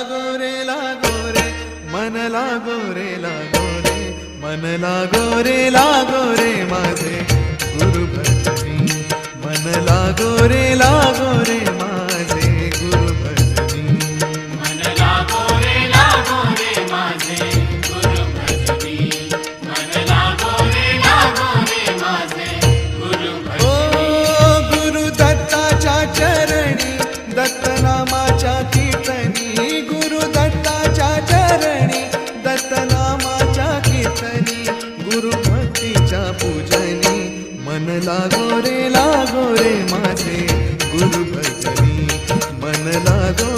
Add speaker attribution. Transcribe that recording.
Speaker 1: लागो रे मन लागो रे मन लागो रे माझे गुरु भजनी मन लागो रे माझे गुरु भजनी
Speaker 2: मन लागो रे माझे गुरु भजनी मन लागो रे माझे गुरु
Speaker 1: ओ
Speaker 2: भजनी
Speaker 1: गुरु दत्ताच्या चरणी दत्तनामाच्या कीर्तनी गुरु दत्ताच्या चरणी दत्तनामाच्या कीर्तनी गुरु भक्तीच्या पूजनी मन लागो रे माझे गुरु भजनी मन लागो